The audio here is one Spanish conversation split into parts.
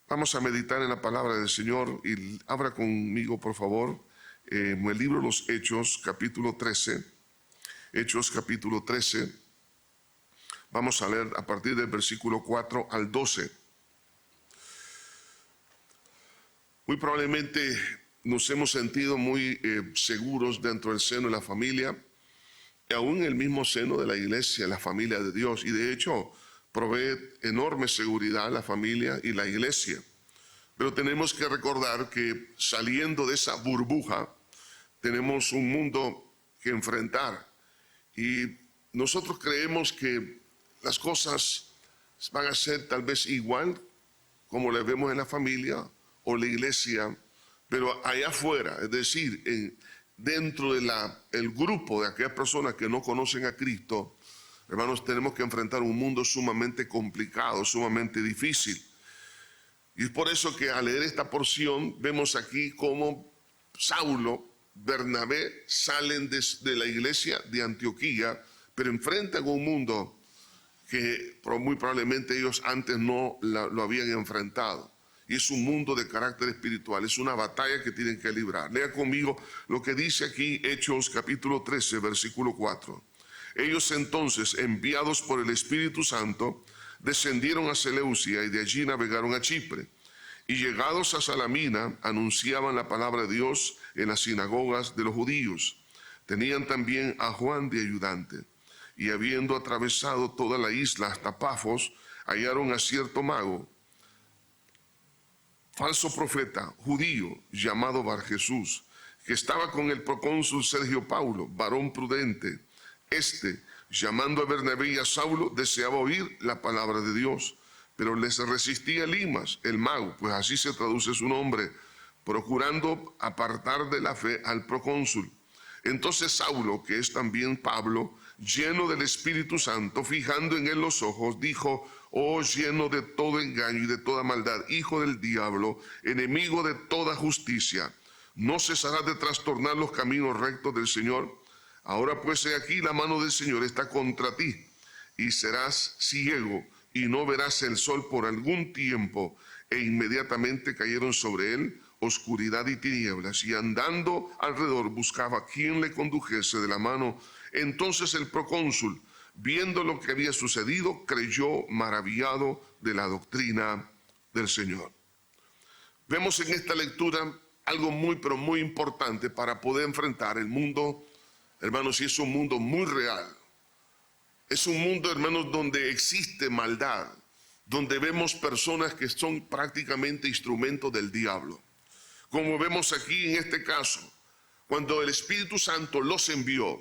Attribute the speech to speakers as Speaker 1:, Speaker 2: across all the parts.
Speaker 1: Vamos a meditar en la palabra del Señor y abra conmigo, por favor, en el libro de los Hechos, capítulo 13. Hechos, capítulo 13. Vamos a leer a partir del versículo 4 al 12. Muy probablemente nos hemos sentido muy seguros dentro del seno de la familia, y aún en el mismo seno de la iglesia, la familia de Dios. Y de hecho, provee enorme seguridad la familia y la iglesia. Pero tenemos que recordar que saliendo de esa burbuja, tenemos un mundo que enfrentar. Y nosotros creemos que las cosas van a ser tal vez igual como las vemos en la familia o la iglesia, pero allá afuera, es decir, dentro del grupo de aquellas personas que no conocen a Cristo, hermanos, tenemos que enfrentar un mundo sumamente complicado, sumamente difícil. Y es por eso que al leer esta porción vemos aquí cómo Saulo, Bernabé salen de la iglesia de Antioquía, pero enfrentan un mundo que muy probablemente ellos antes no lo habían enfrentado. Y es un mundo de carácter espiritual, es una batalla que tienen que librar. Lea conmigo lo que dice aquí Hechos capítulo 13, versículo 4. Ellos entonces, enviados por el Espíritu Santo, descendieron a Seleucia y de allí navegaron a Chipre. Y llegados a Salamina, anunciaban la palabra de Dios en las sinagogas de los judíos. Tenían también a Juan de ayudante. Y habiendo atravesado toda la isla hasta Pafos, hallaron a cierto mago, falso profeta, judío, llamado Barjesús, que estaba con el procónsul Sergio Paulo, varón prudente. Llamando a Bernabé y a Saulo, deseaba oír la palabra de Dios, pero les resistía Elimas, el mago, pues así se traduce su nombre, procurando apartar de la fe al procónsul. Entonces Saulo, que es también Pablo, lleno del Espíritu Santo, fijando en él los ojos, dijo: oh, lleno de todo engaño y de toda maldad, hijo del diablo, enemigo de toda justicia, ¿no cesarás de trastornar los caminos rectos del Señor? Ahora pues he aquí, la mano del Señor está contra ti, y serás ciego, y no verás el sol por algún tiempo. E inmediatamente cayeron sobre él oscuridad y tinieblas, y andando alrededor buscaba quien le condujese de la mano. Entonces el procónsul, viendo lo que había sucedido, creyó maravillado de la doctrina del Señor. Vemos en esta lectura algo muy, pero muy importante para poder enfrentar el mundo. Hermanos, y es un mundo muy real. Es un mundo, hermanos, donde existe maldad, donde vemos personas que son prácticamente instrumentos del diablo. Como vemos aquí en este caso, cuando el Espíritu Santo los envió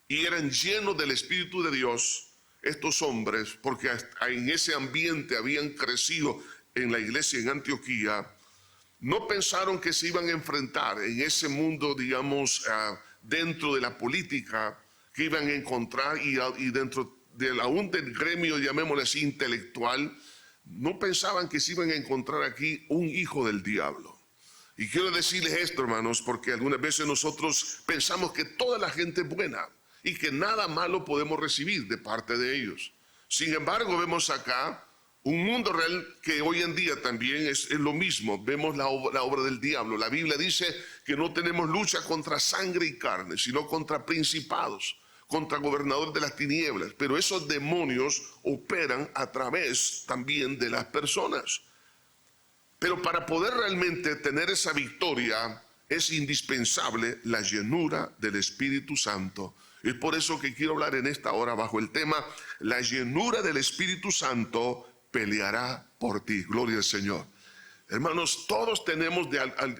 Speaker 1: y eran llenos del Espíritu de Dios, estos hombres, porque en ese ambiente habían crecido en la iglesia en Antioquía, no pensaron que se iban a enfrentar en ese mundo, digamos, dentro de la política, que iban a encontrar y dentro aún del gremio, llamémosle así, intelectual, no pensaban que se iban a encontrar aquí un hijo del diablo. Y quiero decirles esto, hermanos, porque algunas veces nosotros pensamos que toda la gente es buena y que nada malo podemos recibir de parte de ellos. Sin embargo, vemos acá un mundo real que hoy en día también es lo mismo. Vemos la obra del diablo. La Biblia dice que no tenemos lucha contra sangre y carne, sino contra principados, contra gobernadores de las tinieblas. Pero esos demonios operan a través también de las personas. Pero para poder realmente tener esa victoria es indispensable la llenura del Espíritu Santo. Es por eso que quiero hablar en esta hora bajo el tema: la llenura del Espíritu Santo peleará por ti. Gloria al Señor. Hermanos, todos tenemos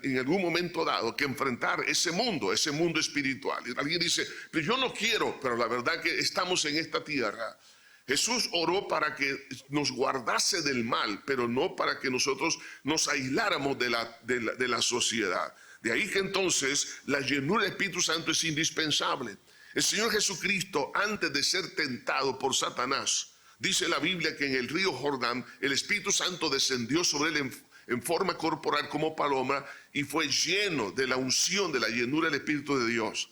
Speaker 1: en algún momento dado que enfrentar ese mundo espiritual. Y alguien dice: pero yo no quiero, pero la verdad que estamos en esta tierra. Jesús oró para que nos guardase del mal, pero no para que nosotros nos aisláramos de la sociedad. De ahí que entonces la llenura del Espíritu Santo es indispensable. El Señor Jesucristo, antes de ser tentado por Satanás, dice la Biblia que en el río Jordán el Espíritu Santo descendió sobre él en forma corporal como paloma y fue lleno de la unción, de la llenura del Espíritu de Dios.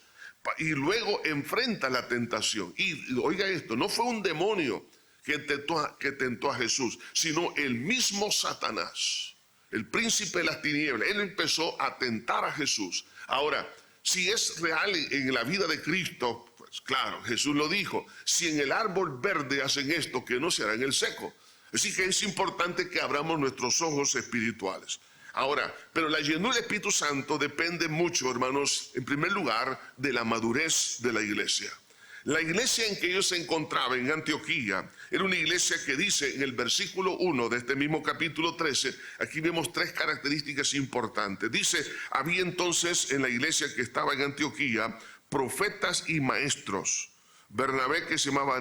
Speaker 1: Y luego enfrenta la tentación. Y oiga esto, no fue un demonio que tentó a Jesús, sino el mismo Satanás. el príncipe de las tinieblas. Él empezó a tentar a Jesús. Ahora, si es real en la vida de Cristo, pues claro, Jesús lo dijo, si en el árbol verde hacen esto, que no se hará en el seco. Así que es importante que abramos nuestros ojos espirituales. Ahora, pero la llenura del Espíritu Santo depende mucho, hermanos, en primer lugar, de la madurez de la iglesia. La iglesia en que ellos se encontraban en Antioquía era una iglesia que dice en el versículo 1 de este mismo capítulo 13, aquí vemos tres características importantes. Dice, había entonces en la iglesia que estaba en Antioquía profetas y maestros. Bernabé, que se llamaba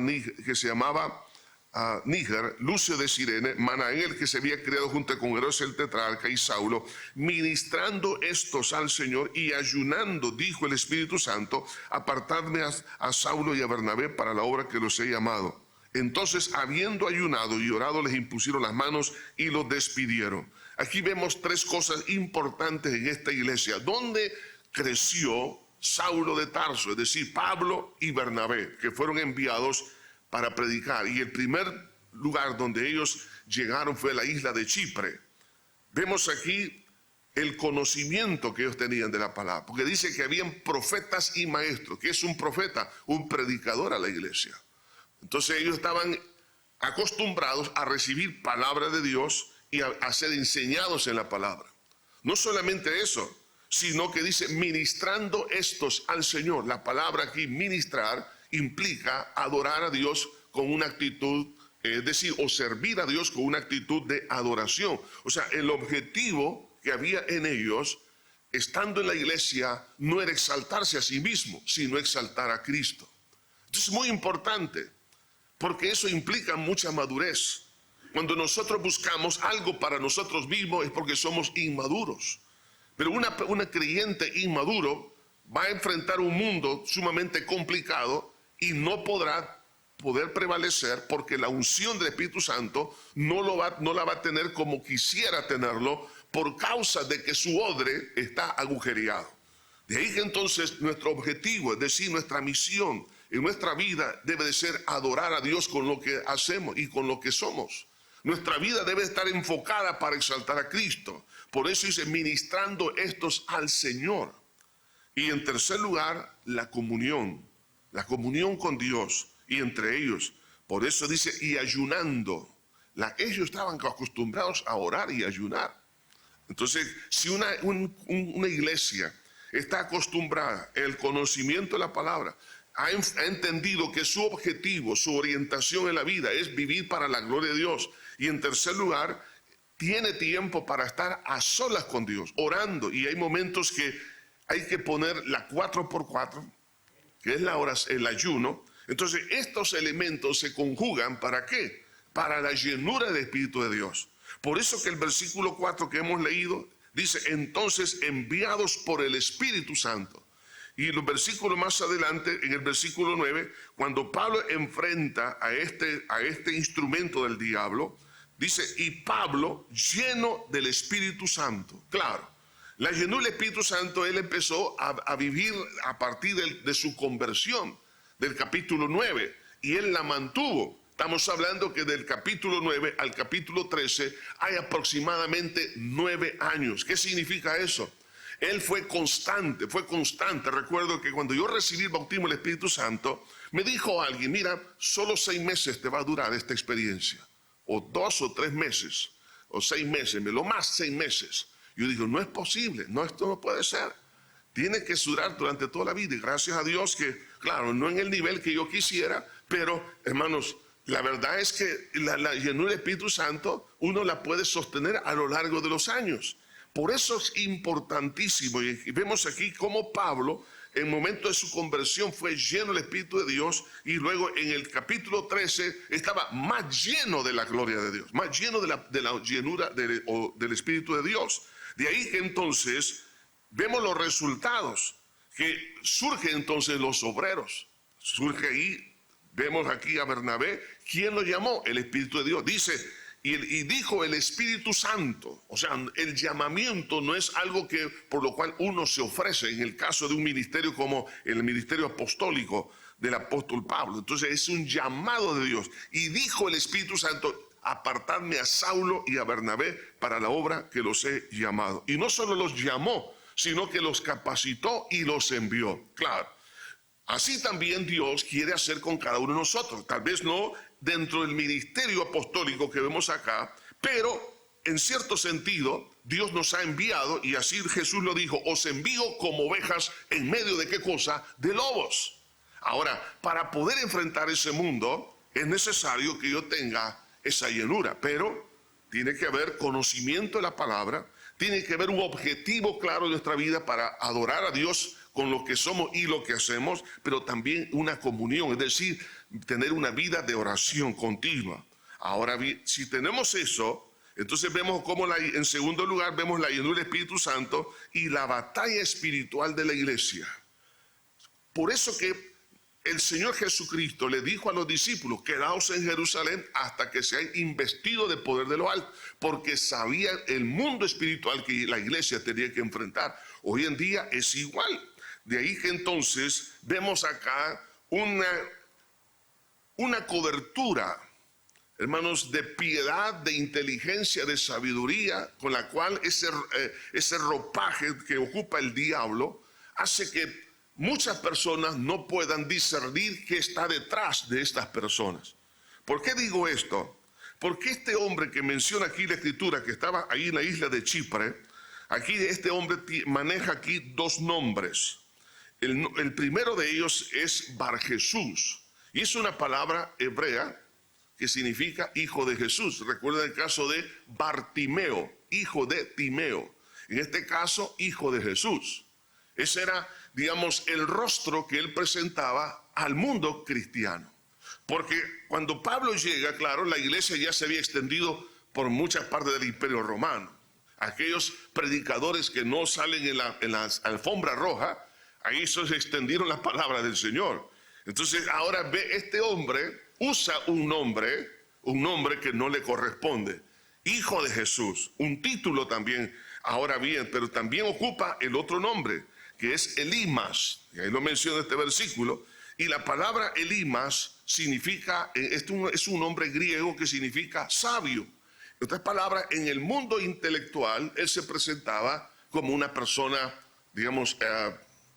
Speaker 1: Níger, Lucio de Cirene, Manael, que se había criado junto con Herodes el tetrarca, y Saulo, ministrando estos al Señor y ayunando, dijo el Espíritu Santo, apartadme a Saulo y a Bernabé para la obra que los he llamado. Entonces, habiendo ayunado y orado, les impusieron las manos y los despidieron. Aquí vemos tres cosas importantes en esta iglesia. ¿Dónde creció Saulo de Tarso? Es decir, Pablo y Bernabé, que fueron enviados para predicar, y el primer lugar donde ellos llegaron fue la isla de Chipre. Vemos aquí el conocimiento que ellos tenían de la palabra, porque dice que habían profetas y maestros. ¿Qué es un profeta? Un predicador a la iglesia. Entonces ellos estaban acostumbrados a recibir palabra de Dios y a ser enseñados en la palabra. No solamente eso, sino que dice ministrando estos al Señor. La palabra aquí, ministrar, implica adorar a Dios con una actitud, es decir, o servir a Dios con una actitud de adoración. O sea, el objetivo que había en ellos, estando en la iglesia, no era exaltarse a sí mismo, sino exaltar a Cristo. Entonces es muy importante, porque eso implica mucha madurez. Cuando nosotros buscamos algo para nosotros mismos es porque somos inmaduros. Pero una creyente inmaduro va a enfrentar un mundo sumamente complicado y no podrá poder prevalecer porque la unción del Espíritu Santo no la va a tener como quisiera tenerlo por causa de que su odre está agujereado. De ahí que entonces nuestro objetivo, es decir, nuestra misión en nuestra vida debe de ser adorar a Dios con lo que hacemos y con lo que somos. Nuestra vida debe estar enfocada para exaltar a Cristo. Por eso dice, ministrando estos al Señor. Y en tercer lugar, la comunión con Dios y entre ellos. Por eso dice, y ayunando. Ellos estaban acostumbrados a orar y ayunar. Entonces, si una iglesia está acostumbrada al conocimiento de la palabra, ha entendido que su objetivo, su orientación en la vida es vivir para la gloria de Dios. Y en tercer lugar, tiene tiempo para estar a solas con Dios, orando. Y hay momentos que hay que poner la 4x4, que es el ayuno. Entonces estos elementos se conjugan, ¿para qué? Para la llenura del Espíritu de Dios. Por eso que el versículo 4 que hemos leído dice, entonces enviados por el Espíritu Santo. Y los versículos más adelante, en el versículo 9, cuando Pablo enfrenta a este instrumento del diablo, dice, y Pablo lleno del Espíritu Santo. Claro, la llenura del Espíritu Santo él empezó a vivir a partir de su conversión, del capítulo 9, y él la mantuvo. Estamos hablando que del capítulo 9 al capítulo 13 hay aproximadamente 9 años. ¿Qué significa eso? Él fue constante. Recuerdo que cuando yo recibí el bautismo del Espíritu Santo, me dijo alguien, mira, solo 6 meses te va a durar esta experiencia, o 2 o 3 meses, o 6 meses, lo más 6 meses. Yo digo, no es posible, no, esto no puede ser. Tiene que durar durante toda la vida. Y gracias a Dios que, claro, no en el nivel que yo quisiera, pero hermanos, la verdad es que la llenura del Espíritu Santo uno la puede sostener a lo largo de los años. Por eso es importantísimo. Y vemos aquí cómo Pablo, en el momento de su conversión, fue lleno del Espíritu de Dios. Y luego en el capítulo 13 estaba más lleno de la gloria de Dios, más lleno de la llenura del Espíritu de Dios. De ahí que entonces vemos los resultados, que surgen entonces los obreros. Surge ahí, vemos aquí a Bernabé. ¿Quién lo llamó? El Espíritu de Dios. Dice, y dijo el Espíritu Santo. O sea, el llamamiento no es algo por lo cual uno se ofrece, en el caso de un ministerio como el ministerio apostólico del apóstol Pablo. Entonces es un llamado de Dios. Y dijo el Espíritu Santo, apartadme a Saulo y a Bernabé para la obra que los he llamado. Y no solo los llamó, sino que los capacitó y los envió. Claro, así también Dios quiere hacer con cada uno de nosotros. Tal vez no dentro del ministerio apostólico que vemos acá, pero en cierto sentido Dios nos ha enviado, y así Jesús lo dijo: os envío como ovejas en medio de ¿qué cosa? De lobos. Ahora, para poder enfrentar ese mundo es necesario que yo tenga esa llenura, pero tiene que haber conocimiento de la palabra, tiene que haber un objetivo claro en nuestra vida para adorar a Dios con lo que somos y lo que hacemos, pero también una comunión, es decir, tener una vida de oración continua. Ahora bien, si tenemos eso, entonces vemos cómo en segundo lugar vemos la llenura del Espíritu Santo y la batalla espiritual de la iglesia. Por eso que el Señor Jesucristo le dijo a los discípulos: quedaos en Jerusalén hasta que seáis investidos de poder de lo alto, porque sabía el mundo espiritual que la iglesia tenía que enfrentar. Hoy en día es igual. De ahí que entonces vemos acá una cobertura, hermanos, de piedad, de inteligencia, de sabiduría, con la cual ese ropaje que ocupa el diablo hace que muchas personas no puedan discernir qué está detrás de estas personas. ¿Por qué digo esto? Porque este hombre que menciona aquí la Escritura, que estaba ahí en la isla de Chipre, aquí este hombre maneja aquí dos nombres. El primero de ellos es Bar Jesús, y es una palabra hebrea que significa hijo de Jesús. Recuerden el caso de Bartimeo, hijo de Timeo. En este caso, hijo de Jesús. Ese era, digamos, el rostro que él presentaba al mundo cristiano. Porque cuando Pablo llega, claro, la iglesia ya se había extendido por muchas partes del Imperio Romano. Aquellos predicadores que no salen en la alfombra roja, ahí se extendieron las palabras del Señor. Entonces ahora ve, este hombre usa un nombre que no le corresponde. Hijo de Jesús, un título también. Ahora bien, pero también ocupa el otro nombre, que es Elimas, y ahí lo menciona este versículo, y la palabra Elimas significa, es un nombre griego que significa sabio. En otras palabras, en el mundo intelectual, él se presentaba como una persona, digamos,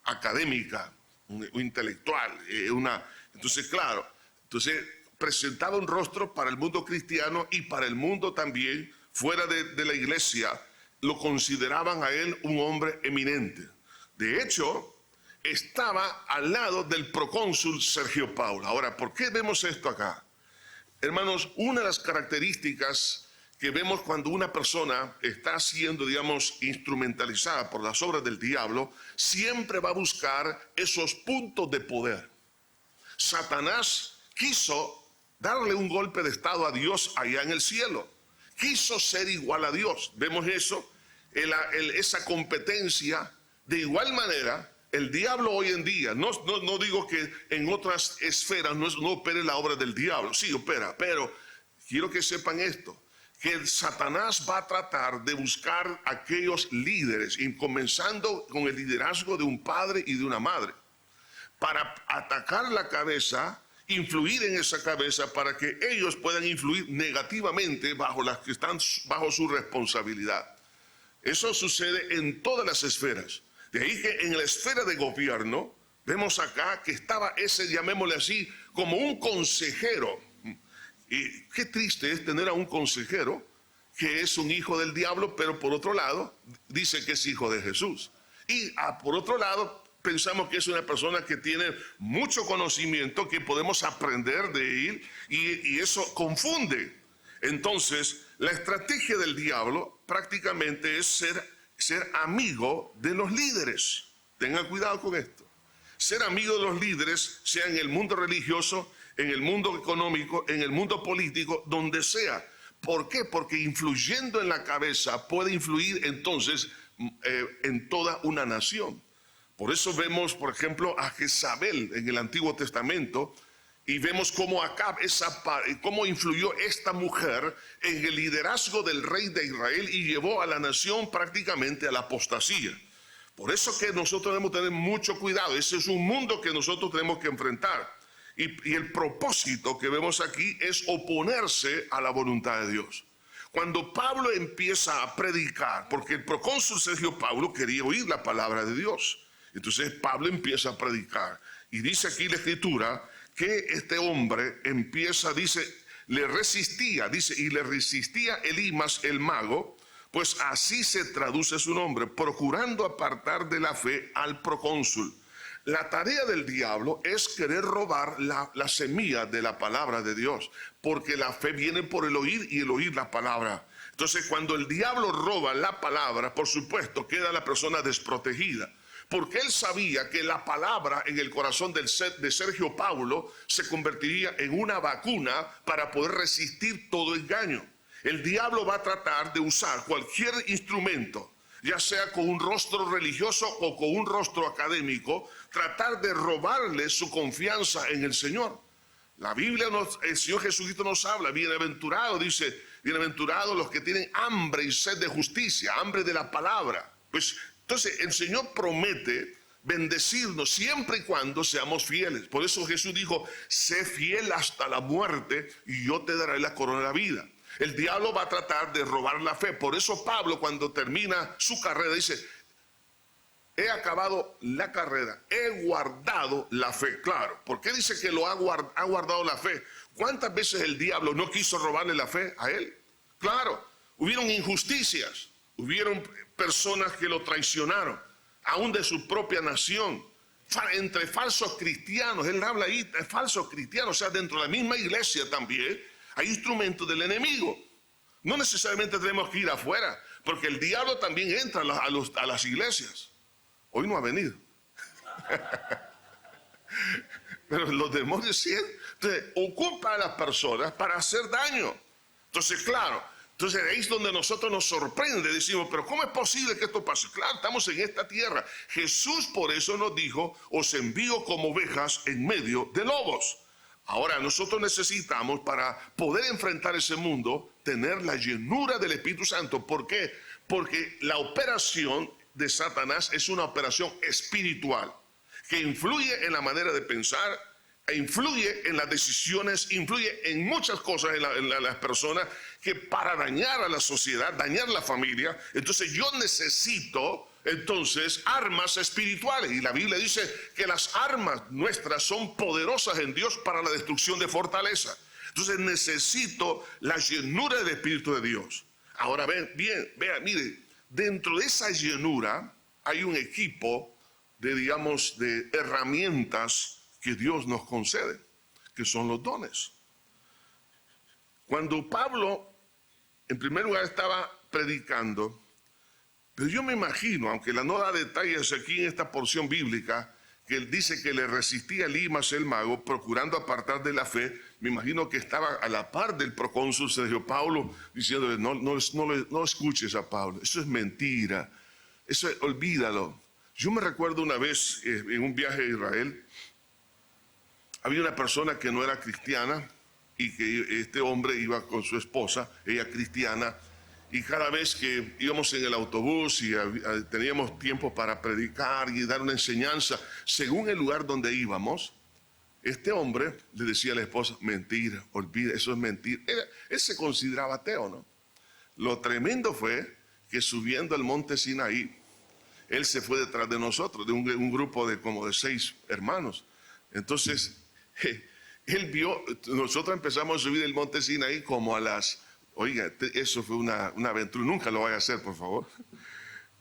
Speaker 1: académica, o intelectual, entonces claro, presentaba un rostro para el mundo cristiano y para el mundo también, fuera de la iglesia, lo consideraban a él un hombre eminente. De hecho, estaba al lado del procónsul Sergio Paulo. Ahora, ¿por qué vemos esto acá? Hermanos, una de las características que vemos cuando una persona está siendo, digamos, instrumentalizada por las obras del diablo, siempre va a buscar esos puntos de poder. Satanás quiso darle un golpe de estado a Dios allá en el cielo. Quiso ser igual a Dios. Vemos eso, esa competencia. De igual manera, el diablo hoy en día, no digo que en otras esferas no opere la obra del diablo, sí opera, pero quiero que sepan esto, que Satanás va a tratar de buscar aquellos líderes, y comenzando con el liderazgo de un padre y de una madre, para atacar la cabeza, influir en esa cabeza para que ellos puedan influir negativamente bajo las que están bajo su responsabilidad. Eso sucede en todas las esferas. De ahí que en la esfera de gobierno, vemos acá que estaba ese, llamémosle así, como un consejero. Y qué triste es tener a un consejero que es un hijo del diablo, pero por otro lado, dice que es hijo de Jesús. Y por otro lado, pensamos que es una persona que tiene mucho conocimiento, que podemos aprender de él, y eso confunde. Entonces, la estrategia del diablo prácticamente es ser amigo de los líderes. Tengan cuidado con esto. Ser amigo de los líderes, sea en el mundo religioso, en el mundo económico, en el mundo político, donde sea. ¿Por qué? Porque influyendo en la cabeza puede influir entonces en toda una nación. Por eso vemos, por ejemplo, a Jezabel en el Antiguo Testamento, y vemos cómo Acab, cómo influyó esta mujer en el liderazgo del rey de Israel y llevó a la nación prácticamente a la apostasía. Por eso que nosotros debemos tener mucho cuidado. Ese es un mundo que nosotros tenemos que enfrentar. Y el propósito que vemos aquí es oponerse a la voluntad de Dios. Cuando Pablo empieza a predicar, porque el procónsul Sergio Paulo quería oír la palabra de Dios, entonces Pablo empieza a predicar. Y dice aquí la escritura que este hombre empieza, dice, le resistía Elimas el mago, pues así se traduce su nombre, procurando apartar de la fe al procónsul. La tarea del diablo es querer robar la semilla de la palabra de Dios, porque la fe viene por el oír y el oír la palabra. Entonces, cuando el diablo roba la palabra, por supuesto, queda la persona desprotegida, porque él sabía que la palabra en el corazón de Sergio Paulo se convertiría en una vacuna para poder resistir todo engaño. El diablo va a tratar de usar cualquier instrumento, ya sea con un rostro religioso o con un rostro académico, tratar de robarle su confianza en el Señor. La Biblia, el Señor Jesucristo nos habla, bienaventurado, dice, bienaventurados los que tienen hambre y sed de justicia, hambre de la palabra. Pues entonces el Señor promete bendecirnos siempre y cuando seamos fieles. Por eso Jesús dijo, sé fiel hasta la muerte y yo te daré la corona de la vida. El diablo va a tratar de robar la fe. Por eso Pablo, cuando termina su carrera, dice, he acabado la carrera, he guardado la fe. Claro, ¿por qué dice que ha guardado la fe? ¿Cuántas veces el diablo no quiso robarle la fe a él? Claro, hubieron injusticias, hubieron personas que lo traicionaron, aún de su propia nación, entre falsos cristianos. Él habla ahí de falsos cristianos, o sea, dentro de la misma iglesia también hay instrumentos del enemigo. No necesariamente tenemos que ir afuera, porque el diablo también entra a las iglesias. Hoy no ha venido. Pero los demonios sí. Entonces, ocupan a las personas para hacer daño. Entonces, claro, ahí es donde nosotros nos sorprende. Decimos, pero ¿cómo es posible que esto pase? Claro, estamos en esta tierra. Jesús por eso nos dijo, os envío como ovejas en medio de lobos. Ahora, nosotros necesitamos, para poder enfrentar ese mundo, tener la llenura del Espíritu Santo. ¿Por qué? Porque la operación de Satanás es una operación espiritual que influye en la manera de pensar, e influye en las decisiones, influye en muchas cosas en las personas, que para dañar a la sociedad, dañar la familia. Entonces yo necesito armas espirituales, y la Biblia dice que las armas nuestras son poderosas en Dios para la destrucción de fortaleza. Entonces necesito la llenura del Espíritu de Dios. Ahora vea, mire, dentro de esa llenura hay un equipo de herramientas que Dios nos concede, que son los dones. Cuando Pablo, en primer lugar, estaba predicando, pero yo me imagino, aunque no da detalles aquí en esta porción bíblica, que él dice que le resistía Elimas el mago, procurando apartar de la fe. Me imagino que estaba a la par del procónsul Sergio Paulo, diciendo, no escuches a Pablo, eso es mentira, olvídalo. Yo me recuerdo una vez en un viaje a Israel, había una persona que no era cristiana, y que este hombre iba con su esposa, ella cristiana, y cada vez que íbamos en el autobús y teníamos tiempo para predicar y dar una enseñanza, según el lugar donde íbamos, este hombre le decía a la esposa, mentira, olvida, eso es mentira. Él se consideraba ateo, ¿no? Lo tremendo fue que subiendo al monte Sinaí, él se fue detrás de nosotros, de un grupo de como de 6 hermanos. Entonces, él vio, nosotros empezamos a subir el monte Sinaí como a las... Oiga, eso fue una aventura, nunca lo vaya a hacer, por favor.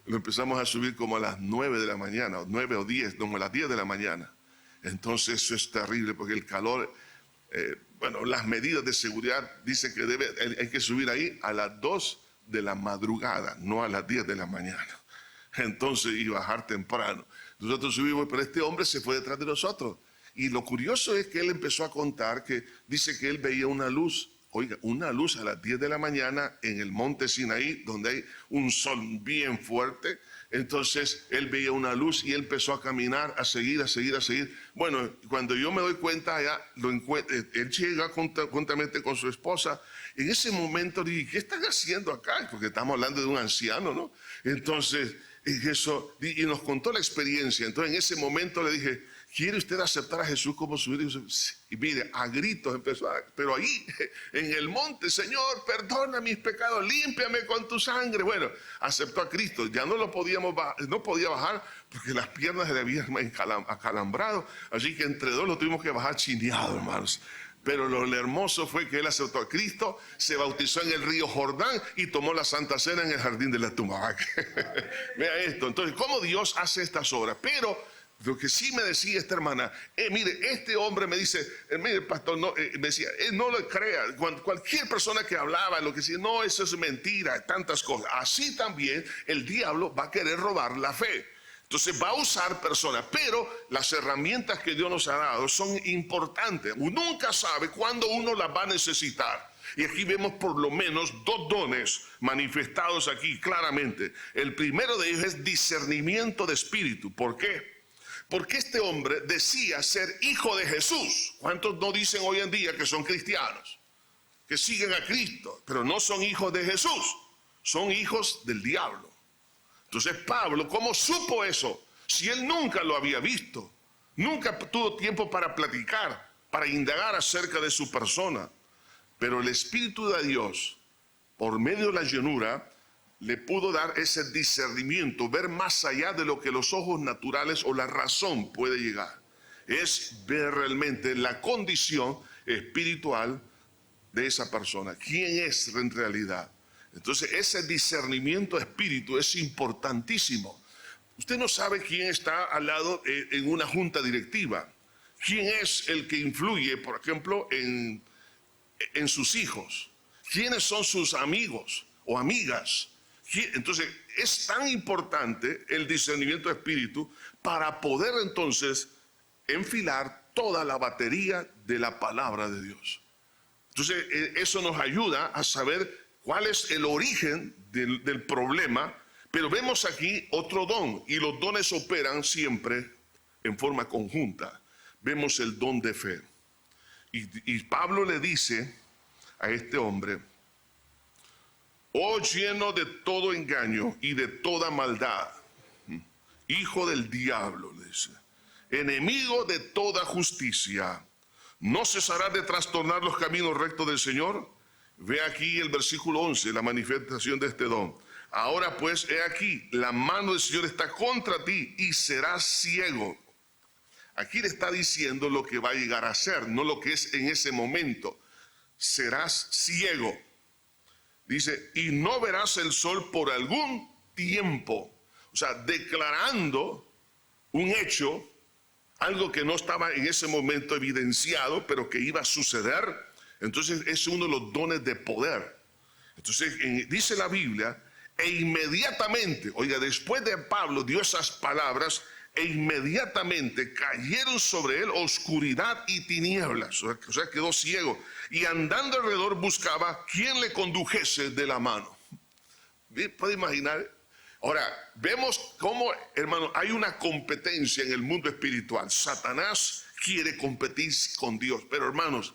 Speaker 1: Lo empezamos a subir como a las 9 de la mañana, 9 o 10, como a las 10 de la mañana. Entonces eso es terrible porque el calor, las medidas de seguridad dicen que hay que subir ahí a las 2 de la madrugada, no a las 10 de la mañana. Entonces, y bajar temprano. Nosotros subimos, pero este hombre se fue detrás de nosotros. Y lo curioso es que él empezó a contar que dice que él veía una luz. Oiga, una luz a las 10 de la mañana en el monte Sinaí, donde hay un sol bien fuerte. Entonces él veía una luz y él empezó a caminar, a seguir. Bueno, cuando yo me doy cuenta, ya él llega juntamente con su esposa. En ese momento dije, ¿qué están haciendo acá? Porque estamos hablando de un anciano, ¿no? Entonces, y nos contó la experiencia. Entonces en ese momento le dije, ¿quiere usted aceptar a Jesús como su hijo? Y mire, a gritos empezó, pero ahí en el monte, Señor, perdona mis pecados, límpiame con tu sangre. Bueno, aceptó a Cristo, ya no lo podíamos bajar, no podía bajar porque las piernas se le habían acalambrado, así que entre dos lo tuvimos que bajar chineado, hermanos. Pero lo hermoso fue que él aceptó a Cristo, se bautizó en el río Jordán y tomó la Santa Cena en el jardín de la tumba. Vea esto, entonces, ¿cómo Dios hace estas obras? Pero lo que sí me decía esta hermana, mire, este hombre me dice, mire, pastor, no, me decía, no lo crea. Cualquier persona que hablaba, lo que decía, no, eso es mentira, tantas cosas. Así también el diablo va a querer robar la fe. Entonces va a usar personas, pero las herramientas que Dios nos ha dado son importantes. Uno nunca sabe cuándo uno las va a necesitar. Y aquí vemos por lo menos dos dones manifestados aquí claramente. El primero de ellos es discernimiento de espíritu. ¿Por qué? Porque este hombre decía ser hijo de Jesús. ¿Cuántos no dicen hoy en día que son cristianos? Que siguen a Cristo, pero no son hijos de Jesús. Son hijos del diablo. Entonces Pablo, ¿cómo supo eso? Si él nunca lo había visto, nunca tuvo tiempo para platicar, para indagar acerca de su persona. Pero el Espíritu de Dios, por medio de la llenura, le pudo dar ese discernimiento, ver más allá de lo que los ojos naturales o la razón puede llegar. Es ver realmente la condición espiritual de esa persona. ¿Quién es en realidad? Entonces ese discernimiento de espíritu es importantísimo. Usted no sabe quién está al lado en una junta directiva. ¿Quién es el que influye, por ejemplo, en sus hijos? ¿Quiénes son sus amigos o amigas? Entonces es tan importante el discernimiento de espíritu para poder entonces enfilar toda la batería de la palabra de Dios. Entonces eso nos ayuda a saber cuál es el origen del problema, pero vemos aquí otro don, y los dones operan siempre en forma conjunta. Vemos el don de fe. Y Pablo le dice a este hombre, oh lleno de todo engaño y de toda maldad, hijo del diablo, le dice, enemigo de toda justicia, ¿no cesará de trastornar los caminos rectos del Señor? Ve aquí el versículo 11, la manifestación de este don. Ahora pues, he aquí, la mano del Señor está contra ti y serás ciego. Aquí le está diciendo lo que va a llegar a ser, no lo que es en ese momento. Serás ciego. Dice, y no verás el sol por algún tiempo. O sea, declarando un hecho, algo que no estaba en ese momento evidenciado, pero que iba a suceder. Entonces es uno de los dones de poder. Entonces dice la Biblia, e inmediatamente, oiga, después de Pablo dio esas palabras, e inmediatamente cayeron sobre él oscuridad y tinieblas. O sea, quedó ciego. Y andando alrededor buscaba quien le condujese de la mano. ¿Puede imaginar? Ahora, vemos cómo, hermano, hay una competencia en el mundo espiritual. Satanás quiere competir con Dios, pero hermanos,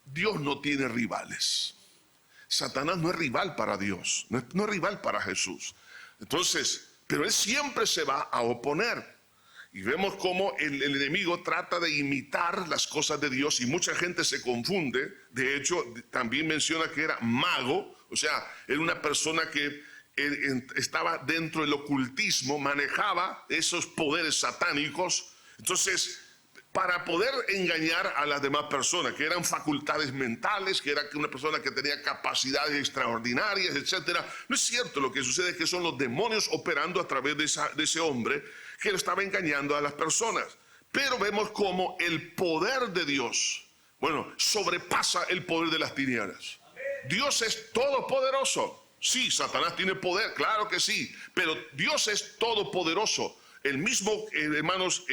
Speaker 1: Dios no tiene rivales. Satanás no es rival para Dios, no es rival para Jesús. Entonces, pero él siempre se va a oponer. Y vemos cómo el enemigo trata de imitar las cosas de Dios y mucha gente se confunde. De hecho, también menciona que era mago, o sea, era una persona que estaba dentro del ocultismo, manejaba esos poderes satánicos. Entonces, para poder engañar a las demás personas, que eran facultades mentales, que era una persona que tenía capacidades extraordinarias, etc. No es cierto, lo que sucede es que son los demonios operando a través de ese hombre que lo estaba engañando a las personas. Pero vemos cómo el poder de Dios, bueno, sobrepasa el poder de las tinieblas. Dios es todopoderoso. Sí, Satanás tiene poder, claro que sí, pero Dios es todopoderoso. El mismo, hermanos,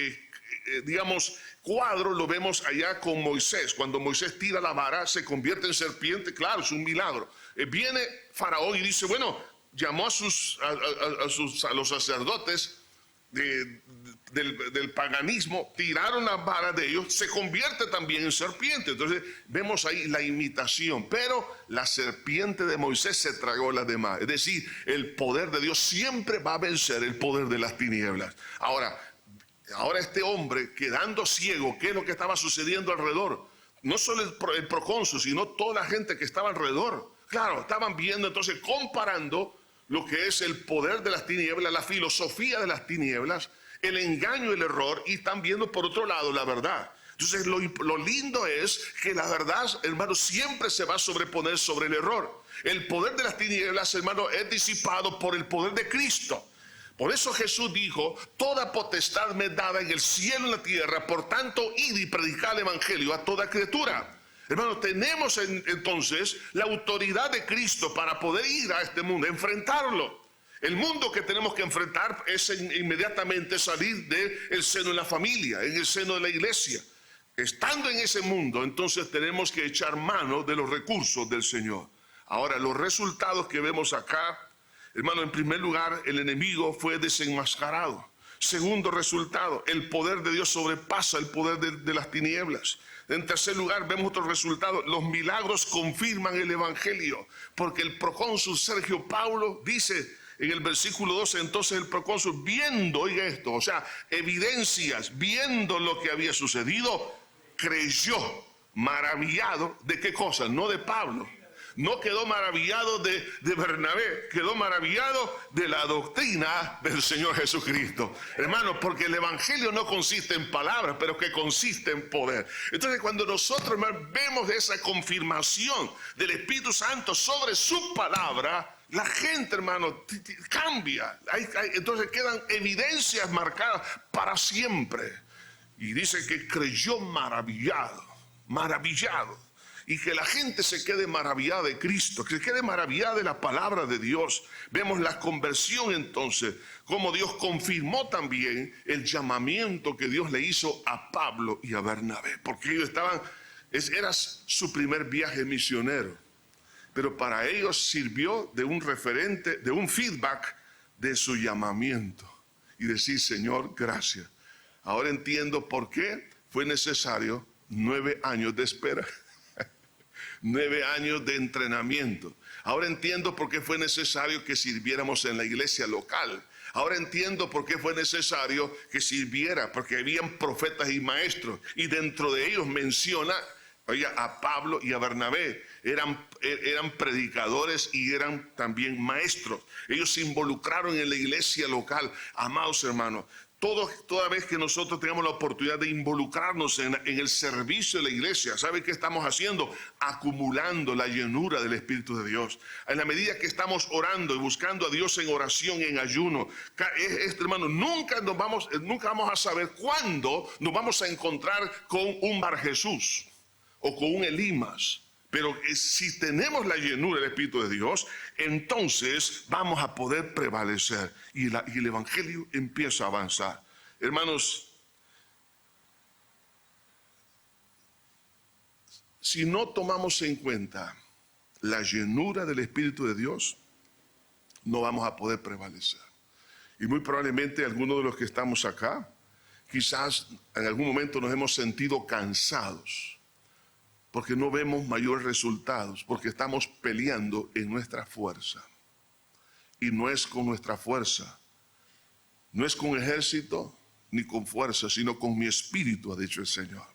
Speaker 1: digamos, cuadro lo vemos allá con Moisés. Cuando Moisés tira la vara, se convierte en serpiente. Claro, es un milagro. Viene Faraón y dice, bueno, llamó a los sacerdotes del paganismo, tiraron las varas de ellos, se convierte también en serpiente. Entonces vemos ahí la imitación, pero la serpiente de Moisés se tragó las demás. Es decir, el poder de Dios siempre va a vencer el poder de las tinieblas. Ahora, Ahora este hombre quedando ciego, ¿qué es lo que estaba sucediendo alrededor? No solo el procónsul, sino toda la gente que estaba alrededor. Claro, estaban viendo, entonces comparando lo que es el poder de las tinieblas, la filosofía de las tinieblas, el engaño y el error, y están viendo por otro lado la verdad. Entonces lo lindo es que la verdad, hermano, siempre se va a sobreponer sobre el error. El poder de las tinieblas, hermano, es disipado por el poder de Cristo. Por eso Jesús dijo: toda potestad me es dada en el cielo y en la tierra, por tanto id y predicad el evangelio a toda criatura. Hermano, tenemos entonces la autoridad de Cristo para poder ir a este mundo, enfrentarlo. El mundo que tenemos que enfrentar es inmediatamente salir del seno de la familia, en el seno de la iglesia. Estando en ese mundo, entonces tenemos que echar mano de los recursos del Señor. Ahora, los resultados que vemos acá, hermano, en primer lugar, el enemigo fue desenmascarado. Segundo resultado, el poder de Dios sobrepasa el poder de las tinieblas. En tercer lugar, vemos otro resultado: los milagros confirman el evangelio, porque el procónsul Sergio Paulo dice en el versículo 12, entonces el procónsul, viendo, oiga esto, o sea, evidencias, viendo lo que había sucedido, creyó, maravillado. ¿De qué cosa? No de Pablo. No quedó maravillado de Bernabé, quedó maravillado de la doctrina del Señor Jesucristo. Hermano, porque el evangelio no consiste en palabras, pero que consiste en poder. Entonces, cuando nosotros, hermano, vemos esa confirmación del Espíritu Santo sobre su palabra, la gente, hermano, cambia. Entonces quedan evidencias marcadas para siempre. Y dice que creyó maravillado, maravillado. Y que la gente se quede maravillada de Cristo, que se quede maravillada de la palabra de Dios. Vemos la conversión entonces, como Dios confirmó también el llamamiento que Dios le hizo a Pablo y a Bernabé, porque ellos era su primer viaje misionero, pero para ellos sirvió de un referente, de un feedback de su llamamiento, y decir: Señor, gracias. Ahora entiendo por qué fue necesario 9 años de espera. 9 años de entrenamiento. Ahora entiendo por qué fue necesario que sirviéramos en la iglesia local. Ahora entiendo por qué fue necesario que sirviera, porque habían profetas y maestros, y dentro de ellos menciona, oiga, a Pablo y a Bernabé. Eran predicadores y eran también maestros. Ellos se involucraron en la iglesia local. Amados hermanos, toda vez que nosotros tengamos la oportunidad de involucrarnos en el servicio de la iglesia, ¿sabe qué estamos haciendo? Acumulando la llenura del Espíritu de Dios. En la medida que estamos orando y buscando a Dios en oración, en ayuno, hermano, nunca vamos a saber cuándo nos vamos a encontrar con un Bar Jesús o con un Elimas. Pero si tenemos la llenura del Espíritu de Dios, entonces vamos a poder prevalecer y el evangelio empieza a avanzar. Hermanos, si no tomamos en cuenta la llenura del Espíritu de Dios, no vamos a poder prevalecer. Y muy probablemente algunos de los que estamos acá, quizás en algún momento nos hemos sentido cansados, porque no vemos mayores resultados, porque estamos peleando en nuestra fuerza. Y no es con nuestra fuerza, no es con ejército ni con fuerza, sino con mi espíritu, ha dicho el Señor.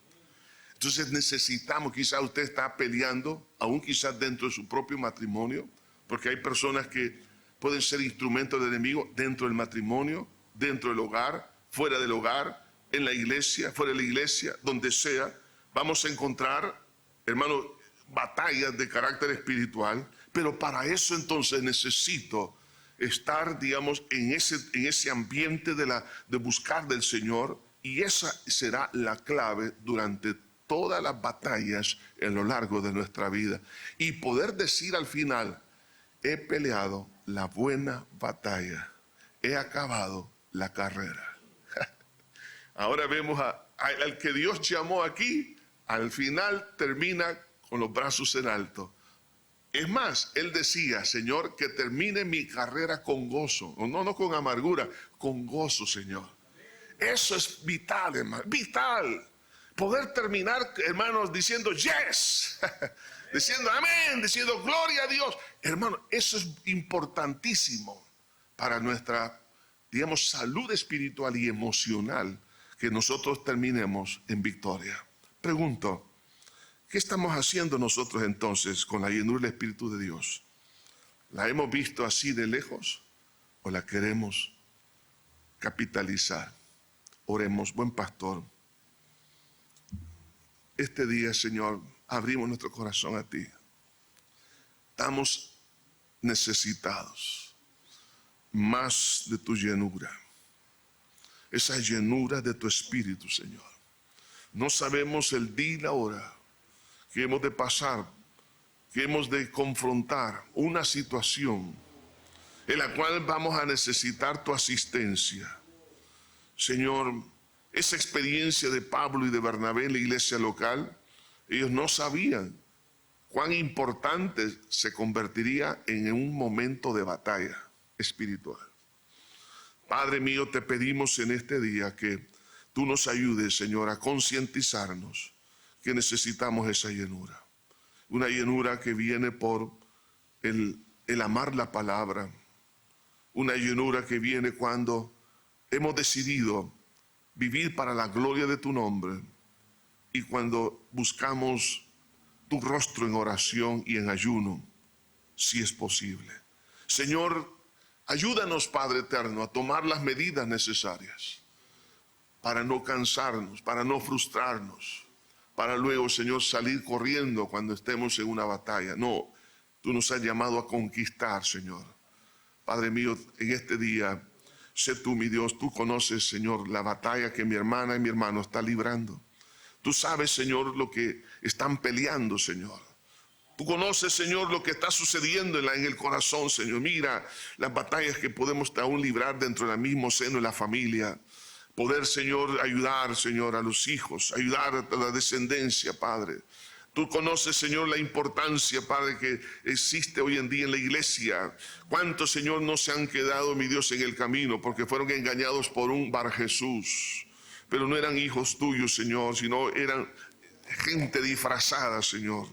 Speaker 1: Entonces necesitamos, quizás usted está peleando, aún quizás dentro de su propio matrimonio, porque hay personas que pueden ser instrumentos del enemigo dentro del matrimonio, dentro del hogar, fuera del hogar, en la iglesia, fuera de la iglesia, donde sea. Vamos a encontrar, hermano, batallas de carácter espiritual, pero para eso entonces necesito estar, digamos, en ese ambiente de buscar del Señor, y esa será la clave durante todas las batallas en lo largo de nuestra vida, y poder decir al final: he peleado la buena batalla, he acabado la carrera. Ahora vemos al que Dios llamó aquí. Al final termina con los brazos en alto. Es más, él decía: Señor, que termine mi carrera con gozo. No con amargura, con gozo, Señor. Eso es vital, hermano, vital. Poder terminar, hermanos, diciendo yes, diciendo amén, diciendo gloria a Dios. Hermano, eso es importantísimo para nuestra, digamos, salud espiritual y emocional. que nosotros terminemos en victoria. Pregunto, ¿qué estamos haciendo nosotros entonces con la llenura del Espíritu de Dios? ¿La hemos visto así de lejos o la queremos capitalizar? Oremos, buen pastor. Este día, Señor, abrimos nuestro corazón a ti. Estamos necesitados más de tu llenura. Esa llenura de tu Espíritu, Señor. No sabemos el día y la hora que hemos de pasar, que hemos de confrontar una situación en la cual vamos a necesitar tu asistencia. Señor, esa experiencia de Pablo y de Bernabé en la iglesia local, ellos no sabían cuán importante se convertiría en un momento de batalla espiritual. Padre mío, te pedimos en este día que tú nos ayudes, Señor, a concientizarnos que necesitamos esa llenura. Una llenura que viene por el amar la palabra. Una llenura que viene cuando hemos decidido vivir para la gloria de tu nombre y cuando buscamos tu rostro en oración y en ayuno, si es posible. Señor, ayúdanos, Padre eterno, a tomar las medidas necesarias para no cansarnos, para no frustrarnos, para luego, Señor, salir corriendo cuando estemos en una batalla. No, tú nos has llamado a conquistar, Señor. Padre mío, en este día, sé tú, mi Dios, tú conoces, Señor, la batalla que mi hermana y mi hermano están librando. Tú sabes, Señor, lo que están peleando, Señor. Tú conoces, Señor, lo que está sucediendo en el corazón, Señor. Mira las batallas que podemos aún librar dentro del mismo seno de la familia. Poder, Señor, ayudar, Señor, a los hijos, ayudar a la descendencia, Padre. Tú conoces, Señor, la importancia, Padre, que existe hoy en día en la iglesia. ¿Cuántos, Señor, no se han quedado, mi Dios, en el camino porque fueron engañados por un Bar Jesús? Pero no eran hijos tuyos, Señor, sino eran gente disfrazada, Señor.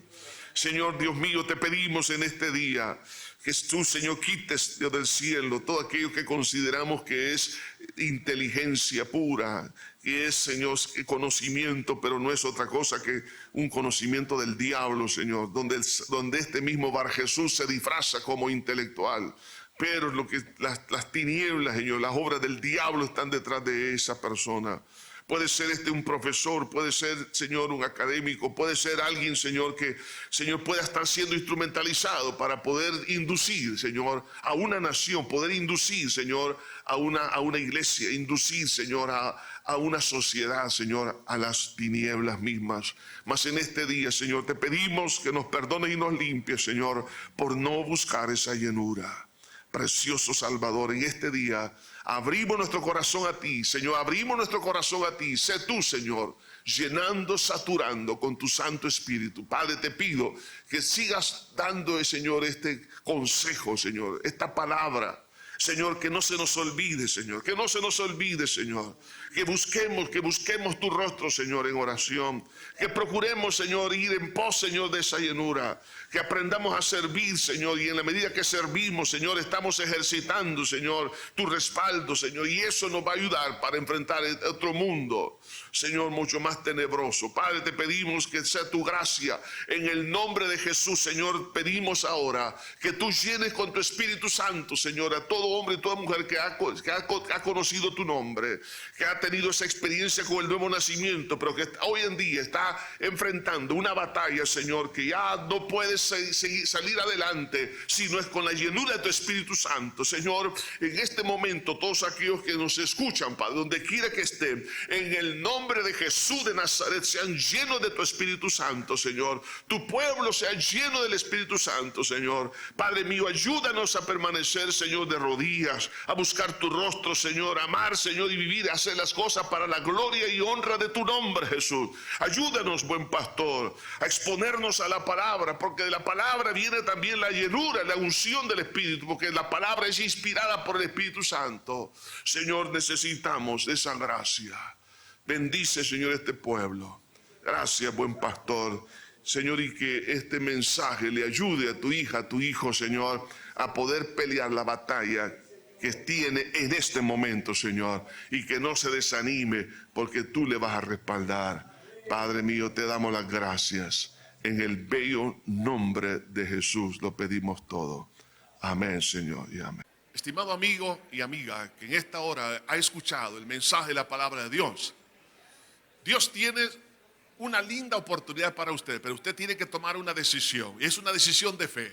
Speaker 1: Señor, Dios mío, te pedimos en este día que tú, Señor, quites, Dios del cielo, todo aquello que consideramos que es inteligencia pura, que es, Señor, conocimiento, pero no es otra cosa que un conocimiento del diablo, Señor, donde este mismo Bar Jesús se disfraza como intelectual. Pero lo que las tinieblas, Señor, las obras del diablo están detrás de esa persona. Puede ser un profesor, puede ser, Señor, un académico, puede ser alguien, Señor, que, Señor, pueda estar siendo instrumentalizado para poder inducir, Señor, a una nación, poder inducir, Señor, a una iglesia, inducir, Señor, a una sociedad, Señor, a las tinieblas mismas. Mas en este día, Señor, te pedimos que nos perdones y nos limpies, Señor, por no buscar esa llenura. Precioso Salvador, en este día abrimos nuestro corazón a ti, Señor, abrimos nuestro corazón a ti. Sé tú, Señor, llenando, saturando con tu Santo Espíritu. Padre, te pido que sigas dando, Señor, este consejo, Señor, esta palabra. Señor, que no se nos olvide, Señor, que no se nos olvide, Señor, que busquemos tu rostro, Señor, en oración, que procuremos, Señor, ir en pos, Señor, de esa llenura, que aprendamos a servir, Señor, y en la medida que servimos, Señor, estamos ejercitando, Señor, tu respaldo, Señor, y eso nos va a ayudar para enfrentar otro mundo, Señor, mucho más tenebroso. Padre, te pedimos que sea tu gracia, en el nombre de Jesús, Señor, pedimos ahora que tú llenes con tu Espíritu Santo, Señor, a todo hombre y toda mujer que ha conocido tu nombre, que ha tenido esa experiencia con el nuevo nacimiento, pero que hoy en día está enfrentando una batalla, Señor, que ya no puede salir adelante si no es con la llenura de tu Espíritu Santo. Señor, en este momento todos aquellos que nos escuchan, Padre, donde quiera que estén, en el nombre de Jesús de Nazaret, sean llenos de tu Espíritu Santo, Señor. Tu pueblo sea lleno del Espíritu Santo, Señor. Padre mío, ayúdanos a permanecer, Señor, de rodillas, a buscar tu rostro, Señor, a amar, Señor, y vivir, a hacer las cosas para la gloria y honra de tu nombre, Jesús. Ayúdanos, buen pastor, a exponernos a la palabra, porque de la palabra viene también la llenura, la unción del Espíritu, porque la palabra es inspirada por el Espíritu Santo. Señor, necesitamos esa gracia. Bendice, Señor, este pueblo. Gracias, buen pastor. Señor, y que este mensaje le ayude a tu hija, a tu hijo, Señor, a poder pelear la batalla que tiene en este momento, Señor, y que no se desanime porque tú le vas a respaldar. Padre mío, te damos las gracias. En el bello nombre de Jesús lo pedimos todo. Amén, Señor, y amén. Estimado amigo y amiga que en esta hora ha escuchado el mensaje de la palabra de Dios, Dios tiene una linda oportunidad para usted, pero usted tiene que tomar una decisión, y es una decisión de fe.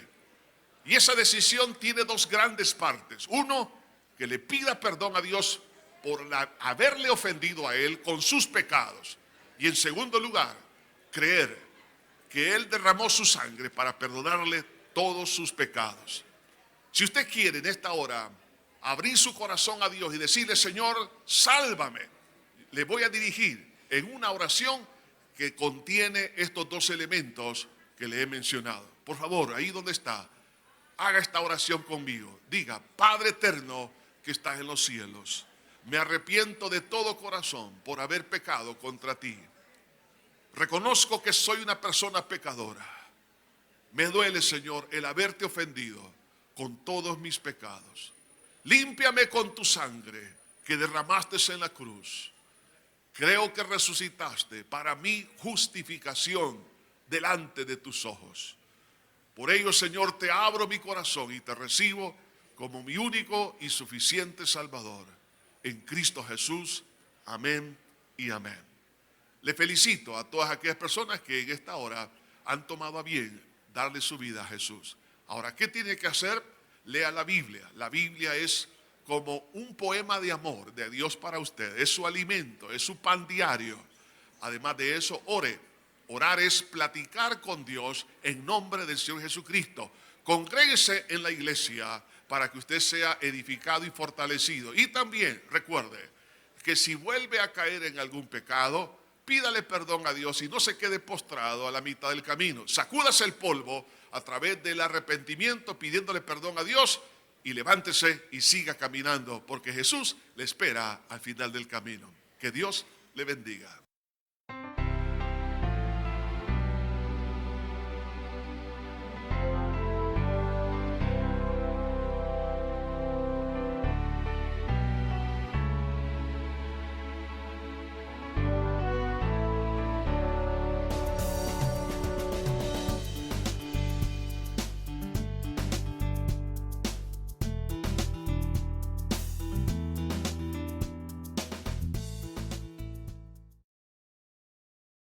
Speaker 1: Y esa decisión tiene dos grandes partes. Uno, que le pida perdón a Dios por haberle ofendido a Él con sus pecados. Y en segundo lugar, creer que Él derramó su sangre para perdonarle todos sus pecados. Si usted quiere en esta hora abrir su corazón a Dios y decirle, Señor, sálvame, le voy a dirigir en una oración que contiene estos dos elementos que le he mencionado. Por favor, ahí donde está, haga esta oración conmigo. Diga, Padre eterno que estás en los cielos, me arrepiento de todo corazón por haber pecado contra ti. Reconozco que soy una persona pecadora. Me duele, Señor, el haberte ofendido con todos mis pecados. Límpiame con tu sangre que derramaste en la cruz. Creo que resucitaste para mi justificación delante de tus ojos. Por ello, Señor, te abro mi corazón y te recibo como mi único y suficiente Salvador. En Cristo Jesús. Amén y amén. Le felicito a todas aquellas personas que en esta hora han tomado a bien darle su vida a Jesús. Ahora, ¿qué tiene que hacer? Lea la Biblia. La Biblia es como un poema de amor de Dios para usted. Es su alimento, es su pan diario. Además de eso, ore. Orar es platicar con Dios en nombre del Señor Jesucristo. Congréguese en la iglesia para que usted sea edificado y fortalecido. Y también recuerde que si vuelve a caer en algún pecado, pídale perdón a Dios y no se quede postrado a la mitad del camino. Sacúdase el polvo a través del arrepentimiento pidiéndole perdón a Dios y levántese y siga caminando porque Jesús le espera al final del camino. Que Dios le bendiga.